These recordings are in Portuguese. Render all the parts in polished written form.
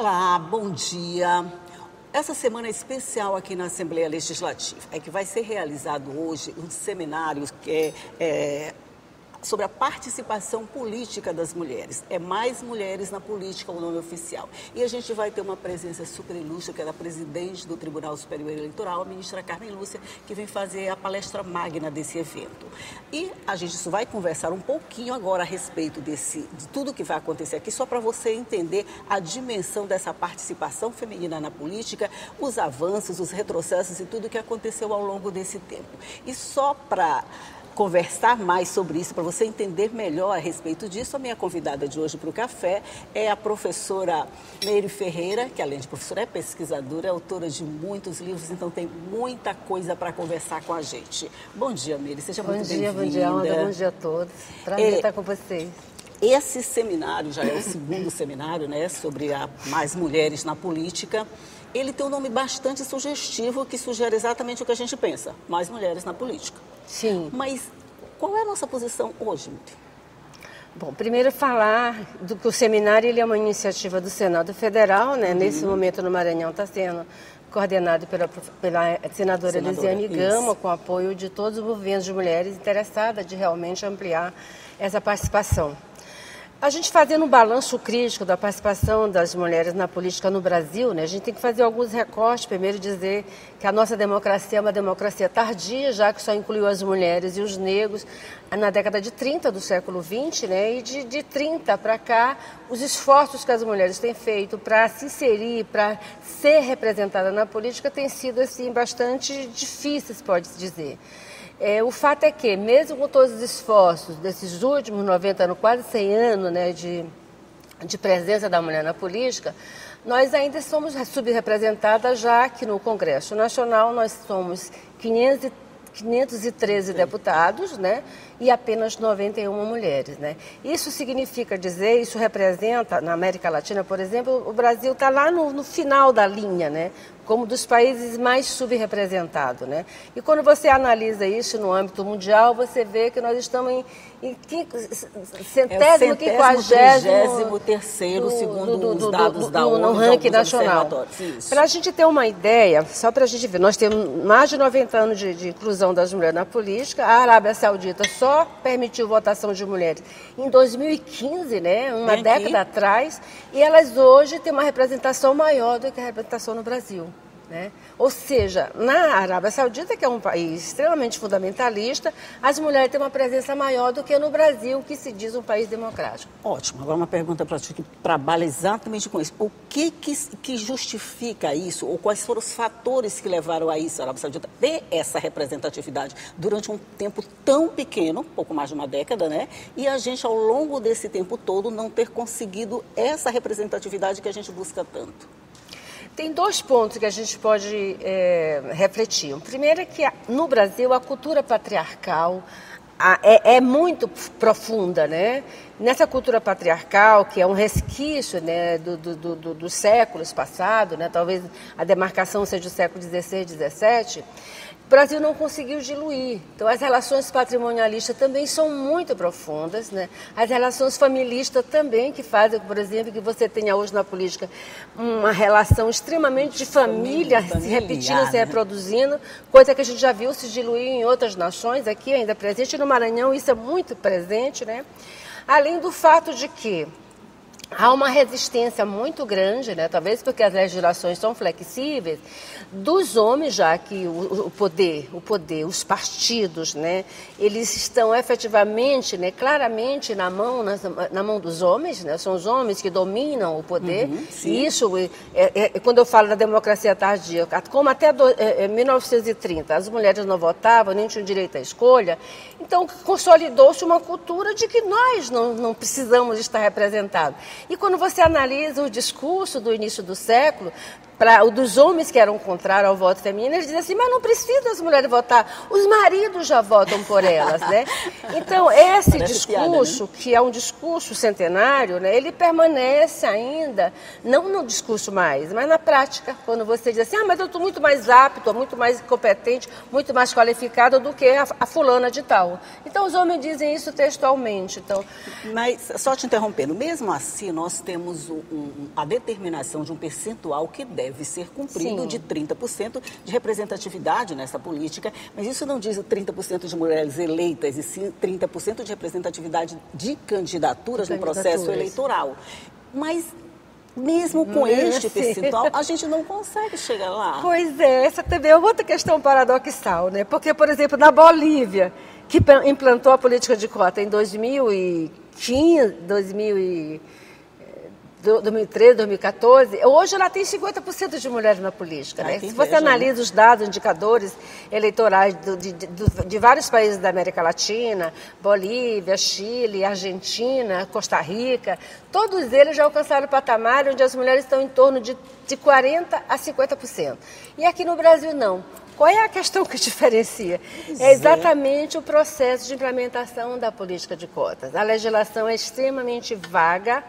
Olá, bom dia. Essa semana é especial aqui na Assembleia Legislativa. É que vai ser realizado hoje um seminário que é sobre a participação política das mulheres. É Mais Mulheres na Política, o nome oficial. E a gente vai ter uma presença super ilustre, que é da presidente do Tribunal Superior Eleitoral, a ministra Carmen Lúcia, que vem fazer a palestra magna desse evento. E a gente só vai conversar um pouquinho agora a respeito de tudo que vai acontecer aqui, só para você entender a dimensão dessa participação feminina na política, os avanços, os retrocessos e tudo que aconteceu ao longo desse tempo. E só para conversar mais sobre isso, para você entender melhor a respeito disso, a minha convidada de hoje para o café é a professora Meire Ferreira, que além de professora é pesquisadora, é autora de muitos livros, então tem muita coisa para conversar com a gente. Bom dia, Meire, seja muito bem-vinda. Bom dia, Amanda, bom dia a todos. Prazer estar com vocês. Esse seminário já é o segundo seminário, né, sobre mais mulheres na política. Ele tem um nome bastante sugestivo que sugere exatamente o que a gente pensa, mais mulheres na política. Sim. Mas qual é a nossa posição hoje, Meire? Bom, primeiro falar do que o seminário ele é uma iniciativa do Senado Federal, né? Nesse momento no Maranhão está sendo coordenado pela senadora Elisiane Gama, com apoio de todos os movimentos de mulheres interessadas de realmente ampliar essa participação. A gente fazendo um balanço crítico da participação das mulheres na política no Brasil, né, a gente tem que fazer alguns recortes. Primeiro dizer que a nossa democracia é uma democracia tardia, já que só incluiu as mulheres e os negros na década de 30 do século XX, né, e de 30 para cá, os esforços que as mulheres têm feito para se inserir, para ser representada na política, têm sido assim, bastante difíceis, pode-se dizer. O fato é que, mesmo com todos os esforços desses últimos 90 anos, quase 100 anos, né, de presença da mulher na política, nós ainda somos subrepresentadas, já que no Congresso Nacional nós somos 513 deputados, né, e apenas 91 mulheres, né? Isso significa dizer, isso representa, na América Latina, por exemplo, o Brasil está lá no final da linha, né? Como dos países mais subrepresentados, né? E quando você analisa isso no âmbito mundial, você vê que nós estamos em centésimo, quinquagésimo terceiro, segundo os dados da ONU, no ranking nacional. Para a gente ter uma ideia, só para a gente ver, nós temos mais de 90 anos de inclusão das mulheres na política. A Arábia Saudita só permitiu votação de mulheres em 2015, né? Uma década atrás, e elas hoje têm uma representação maior do que a representação no Brasil. Né? Ou seja, na Arábia Saudita, que é um país extremamente fundamentalista, as mulheres têm uma presença maior do que no Brasil, que se diz um país democrático. Ótimo. Agora uma pergunta para ti que trabalha exatamente com isso. O que justifica isso, ou quais foram os fatores que levaram a isso, a Arábia Saudita ter essa representatividade durante um tempo tão pequeno, pouco mais de uma década, né? E a gente, ao longo desse tempo todo, não ter conseguido essa representatividade que a gente busca tanto? Tem dois pontos que a gente pode refletir. O primeiro é que no Brasil a cultura patriarcal é muito profunda, né? Nessa cultura patriarcal, que é um resquício, né, dos séculos passados, né? Talvez a demarcação seja do século XVI, XVII, o Brasil não conseguiu diluir. Então, as relações patrimonialistas também são muito profundas, né? As relações familistas também, que fazem, por exemplo, que você tenha hoje na política uma relação extremamente de família se repetindo, se reproduzindo, coisa que a gente já viu se diluir em outras nações, aqui ainda presente. No Maranhão isso é muito presente, né? Além do fato de que há uma resistência muito grande, né? Talvez porque as legislações são flexíveis, dos homens, já que o poder, os partidos, né? Eles estão efetivamente, né, claramente na mão dos homens, né? São os homens que dominam o poder. E isso, quando eu falo da democracia tardia, como até 1930 as mulheres não votavam, nem tinham direito à escolha, então consolidou-se uma cultura de que nós não precisamos estar representados. E quando você analisa o discurso do início do século, dos homens que eram contrários ao voto feminino, eles dizem assim, mas não precisa as mulheres votar, os maridos já votam por elas, né? Então, esse discurso, piada, né? Que é um discurso centenário, né, ele permanece ainda, não no discurso mais, mas na prática, quando você diz assim, mas eu estou muito mais apto, muito mais competente, muito mais qualificada do que a fulana de tal. Então, os homens dizem isso textualmente. Então... Mas, só te interrompendo, mesmo assim, nós temos a determinação de um percentual que deve ser cumprido, sim, de 30% de representatividade nessa política, mas isso não diz 30% de mulheres eleitas, e sim 30% de representatividade de candidaturas no processo eleitoral. Mas, mesmo com este percentual, a gente não consegue chegar lá. Pois é, essa também é outra questão paradoxal, né? Porque, por exemplo, na Bolívia, que implantou a política de cota em 2015, 2013, 2014, hoje ela tem 50% de mulheres na política. Né? Se você analisa os dados, indicadores eleitorais de vários países da América Latina, Bolívia, Chile, Argentina, Costa Rica, todos eles já alcançaram o patamar onde as mulheres estão em torno de 40% a 50%. E aqui no Brasil não. Qual é a questão que diferencia? É exatamente o processo de implementação da política de cotas. A legislação é extremamente vaga,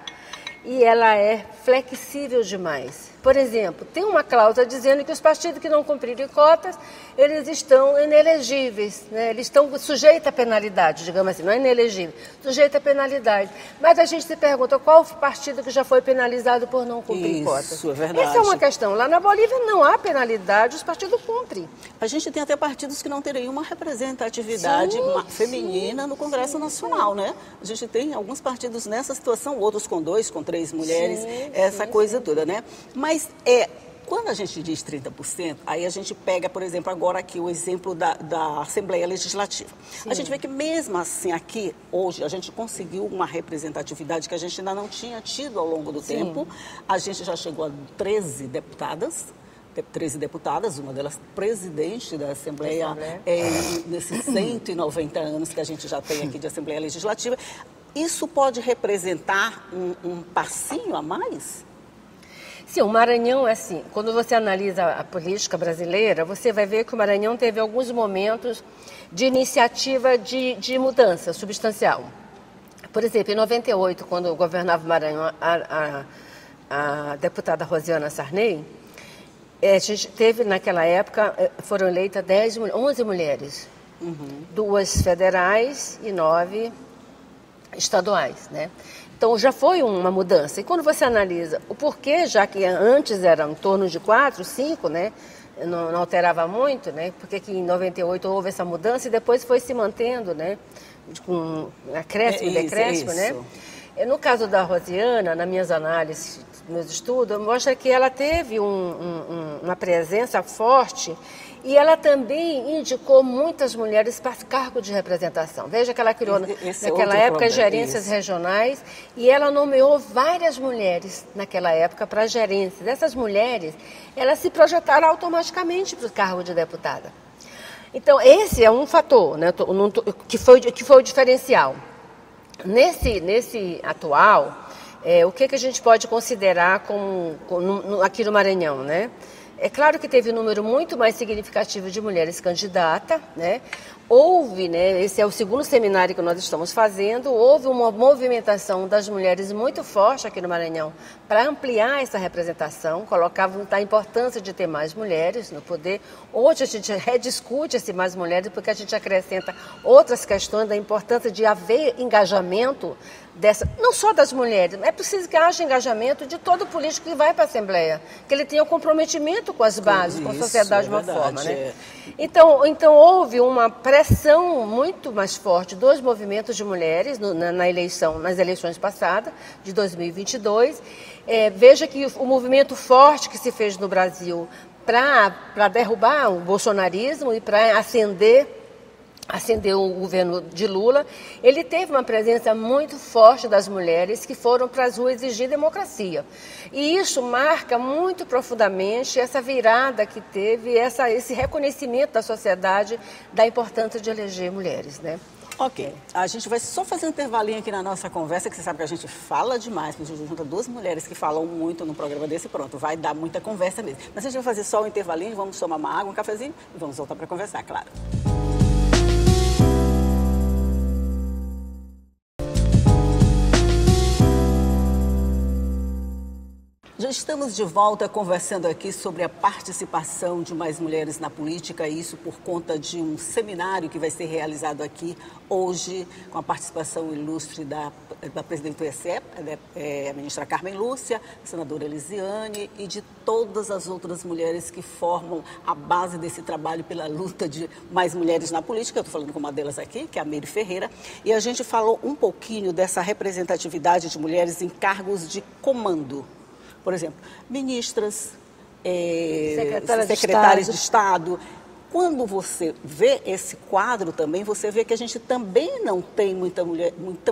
e ela é flexível demais. Por exemplo, tem uma cláusula dizendo que os partidos que não cumprirem cotas, eles estão inelegíveis, né? Eles estão sujeitos a penalidade, digamos assim, não é inelegível, sujeito a penalidade. Mas a gente se pergunta qual partido que já foi penalizado por não cumprir cotas. Isso, é verdade. Essa é uma questão. Lá na Bolívia não há penalidade, os partidos cumprem. A gente tem até partidos que não teriam uma representatividade feminina no Congresso Nacional, né? A gente tem alguns partidos nessa situação, outros com 2, com 3 mulheres, essa coisa toda, né? Mas quando a gente diz 30%, aí a gente pega, por exemplo, agora aqui o exemplo da Assembleia Legislativa. Sim. A gente vê que mesmo assim aqui, hoje, a gente conseguiu uma representatividade que a gente ainda não tinha tido ao longo do tempo. A gente já chegou a 13 deputadas, uma delas presidente da Assembleia, nesses 190 anos que a gente já tem aqui de Assembleia Legislativa. Isso pode representar um passinho a mais? Sim, o Maranhão é assim, quando você analisa a política brasileira, você vai ver que o Maranhão teve alguns momentos de iniciativa de mudança substancial. Por exemplo, em 98, quando governava o Maranhão a deputada Rosiana Sarney, a gente teve naquela época, foram eleitas 11 mulheres, 2 federais e 9 estaduais, né? Então, já foi uma mudança. E quando você analisa o porquê, já que antes eram em torno de 4, 5, né? Não alterava muito, né? Porque que em 98 houve essa mudança e depois foi se mantendo, né? Com acréscimo e decréscimo, né? No caso da Rosiana, nas minhas análises, meus estudos, mostra que ela teve uma presença forte e ela também indicou muitas mulheres para cargo de representação. Veja que ela criou, naquela época, gerências regionais e ela nomeou várias mulheres naquela época para gerências. Essas mulheres, elas se projetaram automaticamente para o cargo de deputada. Então, esse é um fator, né, que foi o diferencial. Nesse atual, o que a gente pode considerar aqui no Maranhão, né? É claro que teve um número muito mais significativo de mulheres candidatas, né? Houve, né, esse é o segundo seminário que nós estamos fazendo, houve uma movimentação das mulheres muito forte aqui no Maranhão para ampliar essa representação, colocava a importância de ter mais mulheres no poder. Hoje a gente rediscute esse mais mulheres porque a gente acrescenta outras questões da importância de haver engajamento não só das mulheres, é preciso que haja engajamento de todo político que vai para a Assembleia, que ele tenha um comprometimento com as bases, com a sociedade de uma forma, né? Então houve uma pressão muito mais forte dos movimentos de mulheres nas eleições passadas, de 2022. Veja que o movimento forte que se fez no Brasil para derrubar o bolsonarismo e para acender o governo de Lula, ele teve uma presença muito forte das mulheres que foram para as ruas exigir democracia. E isso marca muito profundamente essa virada que teve, esse reconhecimento da sociedade da importância de eleger mulheres, né? Ok, a gente vai só fazer um intervalinho aqui na nossa conversa, que você sabe que a gente fala demais, porque a gente junta duas mulheres que falam muito no programa desse, pronto, vai dar muita conversa mesmo. Mas a gente vai fazer só um intervalinho, vamos tomar uma água, um cafezinho e vamos voltar para conversar, claro. Já estamos de volta conversando aqui sobre a participação de mais mulheres na política, isso por conta de um seminário que vai ser realizado aqui hoje, com a participação ilustre da presidente do TSE, a ministra Carmen Lúcia, a senadora Elisiane e de todas as outras mulheres que formam a base desse trabalho pela luta de mais mulheres na política. Eu estou falando com uma delas aqui, que é a Meire Ferreira, e a gente falou um pouquinho dessa representatividade de mulheres em cargos de comando. Por exemplo, ministras, secretárias de Estado. Quando você vê esse quadro também, você vê que a gente também não tem muita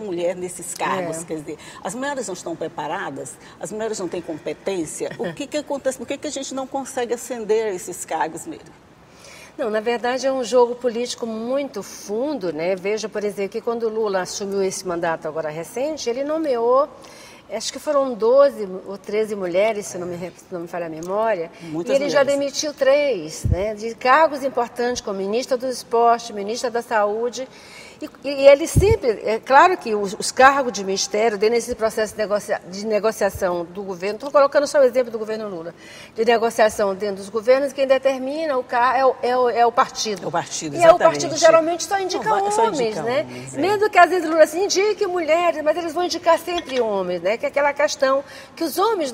mulher nesses cargos. Quer dizer, as mulheres não estão preparadas, as mulheres não têm competência. O que acontece? Por que a gente não consegue ascender esses cargos mesmo? Não, na verdade é um jogo político muito fundo, né? Veja, por exemplo, que quando o Lula assumiu esse mandato agora recente, ele nomeou... Acho que foram 12 ou 13 mulheres, se não me falha a memória. Muitas e ele mulheres. já demitiu 3, né, de cargos importantes, como ministra do Esporte, ministra da Saúde. E ele sempre, é claro que os cargos de ministério, dentro desse processo de negociação do governo, estou colocando só o exemplo do governo Lula, de negociação dentro dos governos, quem determina o cargo é o partido. É o partido, exatamente. E exatamente. o partido geralmente só indica homens, né? Homens, Mesmo que às vezes Lula assim, indique mulheres, mas eles vão indicar sempre homens, né? Que é aquela questão que os homens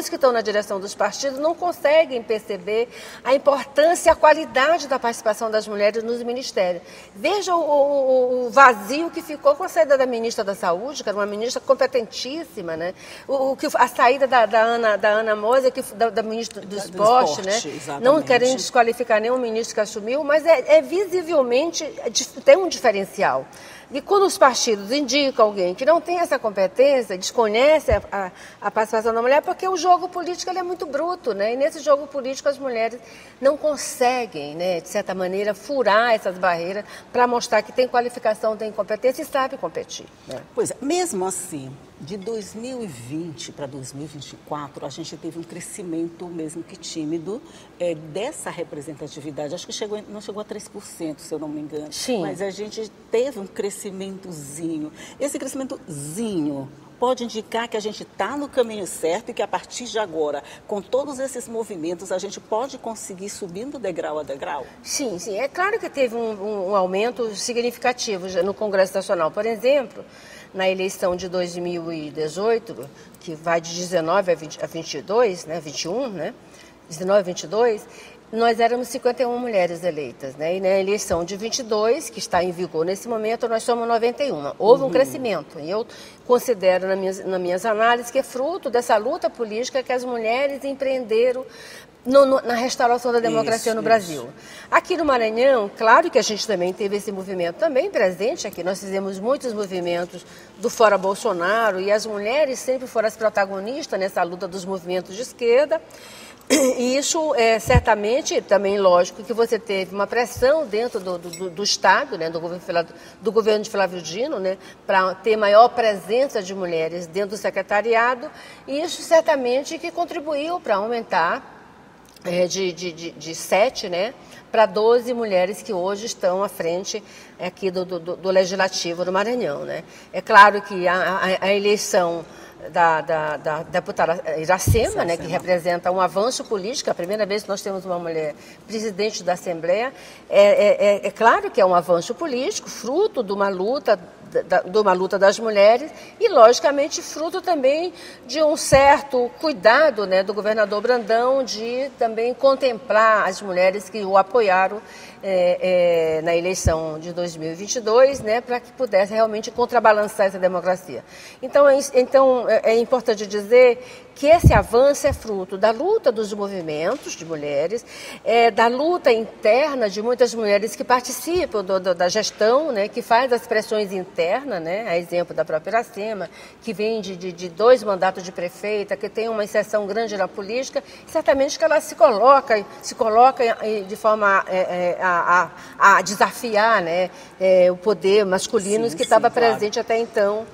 que estão na direção dos partidos não conseguem perceber a importância e a qualidade da participação das mulheres nos ministérios. Veja o vazio que ficou com a saída da ministra da Saúde, que era uma ministra competentíssima, né? A saída da Ana Moser, da ministra do Esporte, né? Exatamente. Não querendo desqualificar nenhum ministro que assumiu, mas visivelmente tem um diferencial. E quando os partidos indicam alguém que não tem essa competência, desconhece a participação da mulher, porque o jogo político ele é muito bruto, né? E nesse jogo político as mulheres não conseguem, né, de certa maneira, furar essas barreiras para mostrar que tem qualificação, tem competência e sabe competir. Né? Pois é, mesmo assim, de 2020 para 2024, a gente teve um crescimento, mesmo que tímido, dessa representatividade. Acho que não chegou a 3%, se eu não me engano. Sim. Mas a gente teve um crescimentozinho. Esse crescimentozinho pode indicar que a gente está no caminho certo e que a partir de agora, com todos esses movimentos, a gente pode conseguir subindo degrau a degrau? Sim, sim. É claro que teve um aumento significativo no Congresso Nacional. Por exemplo, na eleição de 2018, que vai de 19 a 22, né, 21, né, 19 a 22, nós éramos 51 mulheres eleitas, né? E na eleição de 22, que está em vigor nesse momento, nós somos 91. Houve um crescimento. E eu considero, nas minhas análises, que é fruto dessa luta política que as mulheres empreenderam na restauração da democracia no Brasil. Aqui no Maranhão, claro que a gente também teve esse movimento também presente aqui. Nós fizemos muitos movimentos do Fora Bolsonaro e as mulheres sempre foram as protagonistas nessa luta dos movimentos de esquerda. E isso é certamente também lógico que você teve uma pressão dentro do Estado, né, do governo de Flávio Dino, né, para ter maior presença de mulheres dentro do secretariado, e isso certamente que contribuiu para aumentar de 7, né, para 12 mulheres que hoje estão à frente aqui do Legislativo do Maranhão. Né. É claro que a eleição da deputada Iracema, né, que representa um avanço político, a primeira vez que nós temos uma mulher presidente da Assembleia, é claro que é um avanço político, fruto de uma luta das mulheres e, logicamente, fruto também de um certo cuidado, né, do governador Brandão de também contemplar as mulheres que o apoiaram na eleição de 2022, né, para que pudesse realmente contrabalançar essa democracia. Então é importante dizer que esse avanço é fruto da luta dos movimentos de mulheres, da luta interna de muitas mulheres que participam da gestão, né, que faz as pressões internas, né, a exemplo da própria Iracema, que vem de 2 mandatos de prefeita, que tem uma inserção grande na política, certamente que ela se coloca de forma a desafiar, né, o poder masculino que estava presente até então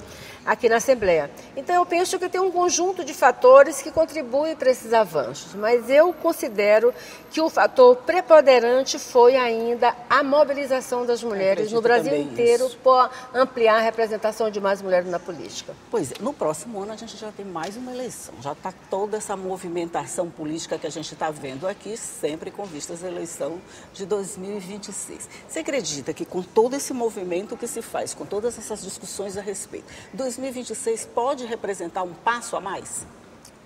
aqui na Assembleia. Então, eu penso que tem um conjunto de fatores que contribuem para esses avanços, mas eu considero que o fator preponderante foi ainda a mobilização das mulheres no Brasil inteiro por ampliar a representação de mais mulheres na política. Pois é, no próximo ano a gente já tem mais uma eleição, já está toda essa movimentação política que a gente está vendo aqui, sempre com vistas à eleição de 2026. Você acredita que com todo esse movimento que se faz, com todas essas discussões a respeito, 2026 pode representar um passo a mais?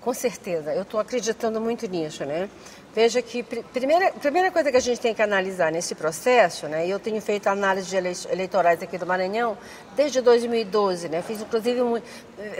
Com certeza, eu estou acreditando muito nisso, né? Veja que primeira coisa que a gente tem que analisar nesse processo, né? E eu tenho feito análise de eleitorais aqui do Maranhão desde 2012, né? Fiz inclusive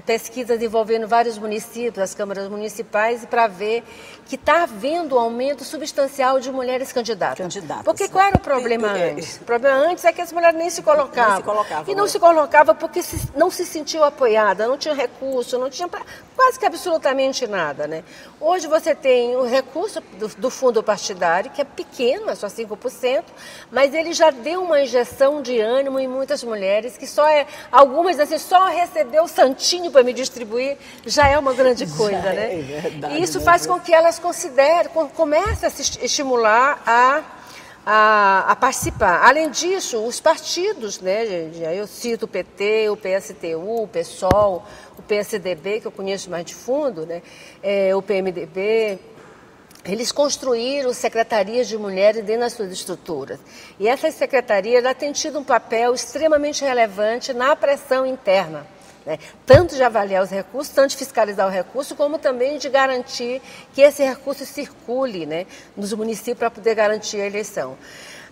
pesquisas envolvendo vários municípios, as câmaras municipais, para ver que está havendo um aumento substancial de mulheres candidatas. Porque qual era o problema antes? O problema antes é que as mulheres nem se colocavam. E não se colocava porque não se sentiu apoiada, não tinha recurso, não tinha quase que absolutamente nada, né? Hoje você tem o recurso do fundo partidário, que é pequeno, é só 5%, mas ele já deu uma injeção de ânimo em muitas mulheres, que algumas assim, só receber o santinho para me distribuir já é uma grande coisa, né? É verdade, e isso faz com que elas comecem a se estimular a participar. Além disso, os partidos, né, eu cito o PT, o PSTU, o PSOL, o PSDB, que eu conheço mais de fundo, né, o PMDB, eles construíram secretarias de mulheres dentro das suas estruturas. E essas secretarias têm tido um papel extremamente relevante na pressão interna, né? Tanto de avaliar os recursos, tanto de fiscalizar o recurso, como também de garantir que esse recurso circule, né, nos municípios para poder garantir a eleição.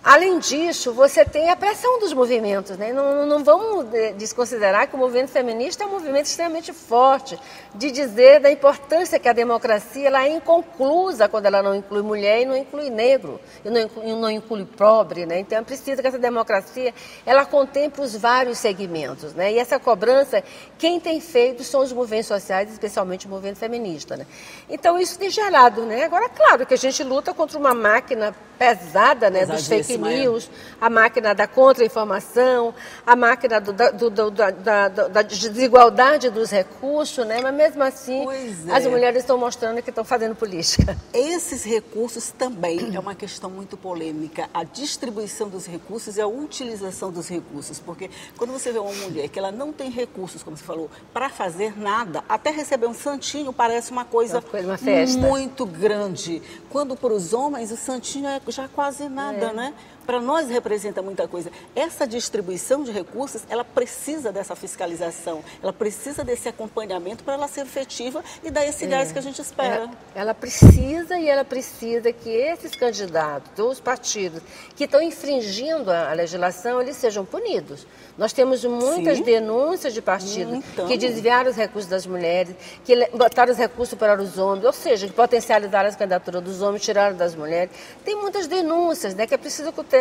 Além disso, você tem a pressão dos movimentos, né? Não vamos desconsiderar que o movimento feminista é um movimento extremamente forte, de dizer da importância que a democracia ela é inconclusa quando ela não inclui mulher e não inclui negro, e não inclui pobre, né? Então é preciso que essa democracia ela contemple os vários segmentos, né? E essa cobrança, quem tem feito são os movimentos sociais, especialmente o movimento feminista, né? Então isso tem gerado, né? Agora, claro que a gente luta contra uma máquina pesada, né, dos fake news, a máquina da contra-informação, a máquina da desigualdade dos recursos, né? Mas mesmo assim as mulheres estão mostrando que estão fazendo política. Esses recursos também é uma questão muito polêmica, a distribuição dos recursos e a utilização dos recursos, porque quando você vê uma mulher que ela não tem recursos, como você falou, para fazer nada, até receber um santinho parece uma coisa uma festa muito grande, quando para os homens o santinho é já quase nada, né? Para nós representa muita coisa. Essa distribuição de recursos, ela precisa dessa fiscalização, ela precisa desse acompanhamento para ela ser efetiva e dar esse gás que a gente espera. Ela precisa que esses candidatos, os partidos que estão infringindo a legislação, eles sejam punidos. Nós temos muitas denúncias de partidos que desviaram os recursos das mulheres, que botaram os recursos para os homens, ou seja, que potencializaram as candidaturas dos homens, tiraram das mulheres. Tem muitas denúncias, né, que é preciso que o TSE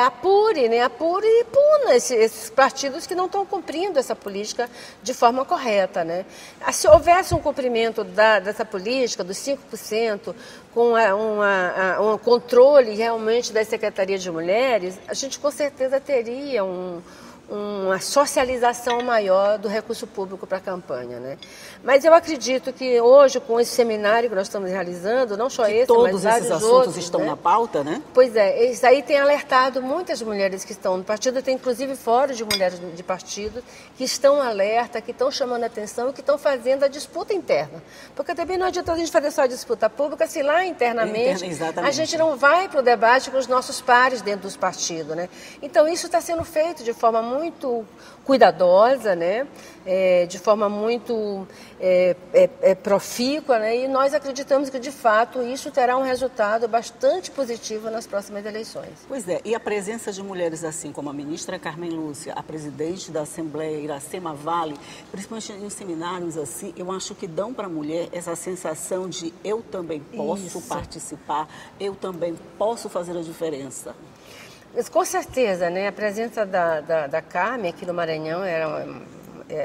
apure e puna esses partidos que não estão cumprindo essa política de forma correta, né? Se houvesse um cumprimento dessa política dos 5%, com um controle realmente das secretarias de mulheres, a gente com certeza teria uma socialização maior do recurso público para a campanha, né? Mas eu acredito que hoje, com esse seminário que nós estamos realizando, não só esse, mas vários outros... Todos esses assuntos estão na pauta, né? Pois é, isso aí tem alertado muitas mulheres que estão no partido, tem inclusive fóruns de mulheres de partido, que estão alerta, que estão chamando a atenção e que estão fazendo a disputa interna. Porque também não adianta a gente fazer só a disputa pública se lá internamente a gente não vai para o debate com os nossos pares dentro dos partidos, né? Então isso está sendo feito de forma muito muito cuidadosa, né? De forma muito profícua, né? E nós acreditamos que, de fato, isso terá um resultado bastante positivo nas próximas eleições. Pois é, e a presença de mulheres assim como a ministra Carmen Lúcia, a presidente da Assembleia, Iracema Vale, principalmente em seminários assim, eu acho que dão para a mulher essa sensação de eu também posso participar, eu também posso fazer a diferença. Com certeza, né? A presença da Carmen aqui no Maranhão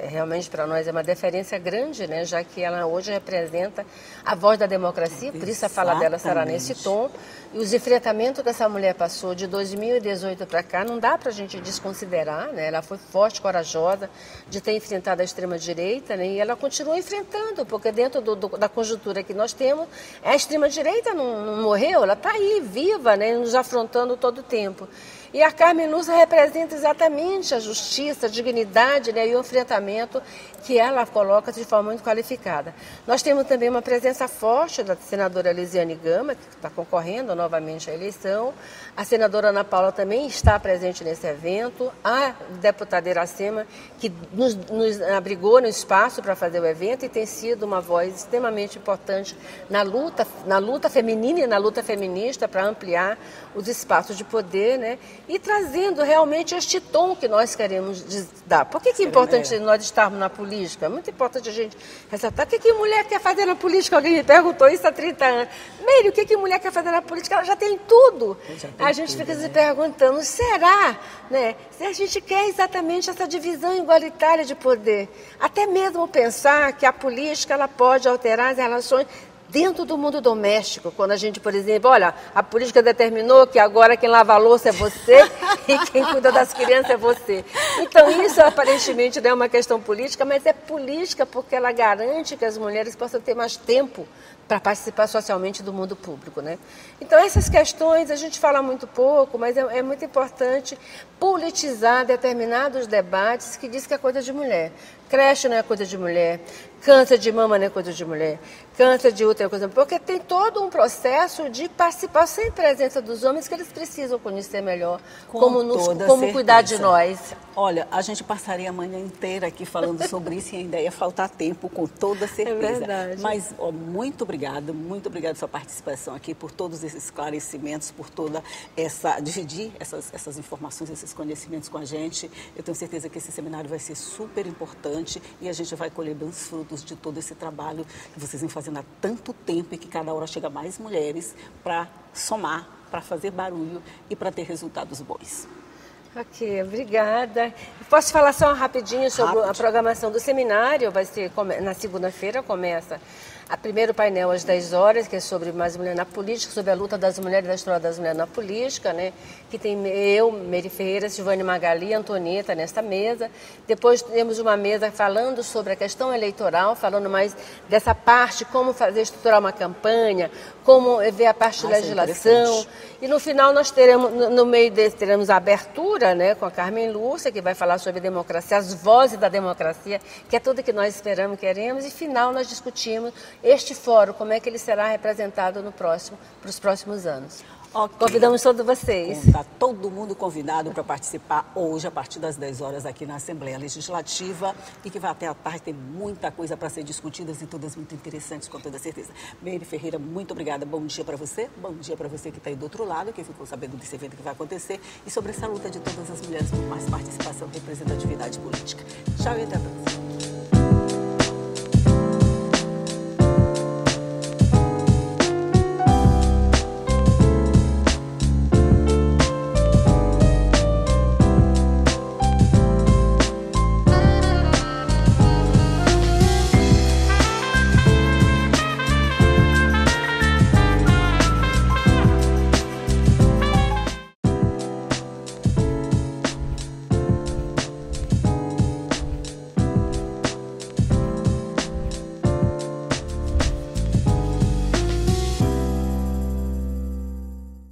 realmente para nós é uma deferência grande, né? Já que ela hoje representa a voz da democracia, por isso a fala dela será nesse tom. E os enfrentamentos que essa mulher passou de 2018 para cá, não dá para a gente desconsiderar, né? Ela foi forte, corajosa de ter enfrentado a extrema-direita, né? E ela continua enfrentando, porque dentro da conjuntura que nós temos, a extrema-direita não morreu, ela está aí, viva, né? Nos afrontando todo o tempo. E a Carmen Lúcia representa exatamente a justiça, a dignidade, né, e o enfrentamento que ela coloca de forma muito qualificada. Nós temos também uma presença forte da senadora Elisiane Gama, que está concorrendo novamente à eleição. A senadora Ana Paula também está presente nesse evento. A deputada Iracema, que nos abrigou no espaço para fazer o evento e tem sido uma voz extremamente importante na luta feminina e na luta feminista para ampliar os espaços de poder, né? E trazendo realmente este tom que nós queremos dar. Por que é importante nós estarmos na política? É muito importante a gente ressaltar. O que mulher quer fazer na política? Alguém me perguntou isso há 30 anos. Meire, o que mulher quer fazer na política? Ela já tem tudo. A gente fica se perguntando, será, né? Se a gente quer exatamente essa divisão igualitária de poder. Até mesmo pensar que a política ela pode alterar as relações dentro do mundo doméstico, quando a gente, por exemplo, olha, a política determinou que agora quem lava a louça é você e quem cuida das crianças é você. Então, isso aparentemente não é uma questão política, mas é política porque ela garante que as mulheres possam ter mais tempo para participar socialmente do mundo público, né? Então, essas questões a gente fala muito pouco, mas é muito importante politizar determinados debates que diz que é coisa de mulher. Creche não é coisa de mulher, câncer de mama não é coisa de mulher, câncer de útero é coisa de mulher, porque tem todo um processo de participação sem presença dos homens que eles precisam conhecer melhor como cuidar de nós. Olha, a gente passaria a manhã inteira aqui falando sobre isso e ainda ia faltar tempo, com toda certeza. É verdade. Mas muito obrigada pela sua participação aqui, por todos esses esclarecimentos, por toda dividir essas informações, esses conhecimentos com a gente. Eu tenho certeza que esse seminário vai ser super importante e a gente vai colher bons frutos de todo esse trabalho que vocês vêm fazendo há tanto tempo e que cada hora chega mais mulheres para somar, para fazer barulho e para ter resultados bons. Ok, obrigada. Posso falar só rapidinho sobre a programação do seminário? Vai ser na segunda-feira, começa o primeiro painel às 10 horas, que é sobre mais mulher na política, sobre a luta das mulheres, da história das mulheres na política, né? Que tem eu, Meire Ferreira, Silvane Magali e Antonieta nesta mesa. Depois temos uma mesa falando sobre a questão eleitoral, falando mais dessa parte, como estruturar uma campanha, como ver a parte de legislação. E no final nós teremos, no meio desse, teremos a abertura, né, com a Carmen Lúcia, que vai falar sobre democracia, as vozes da democracia, que é tudo que nós esperamos, queremos. E final nós discutimos este fórum, como é que ele será representado para os próximos anos. Okay. Convidamos todos vocês. Está todo mundo convidado para participar hoje, a partir das 10 horas, aqui na Assembleia Legislativa, e que vai até a tarde, tem muita coisa para ser discutida e todas muito interessantes, com toda certeza. Meire Ferreira, muito obrigada. Bom dia para você. Bom dia para você que está aí do outro lado, que ficou sabendo desse evento que vai acontecer, e sobre essa luta de todas as mulheres por mais participação e representatividade política. Tchau e até a próxima.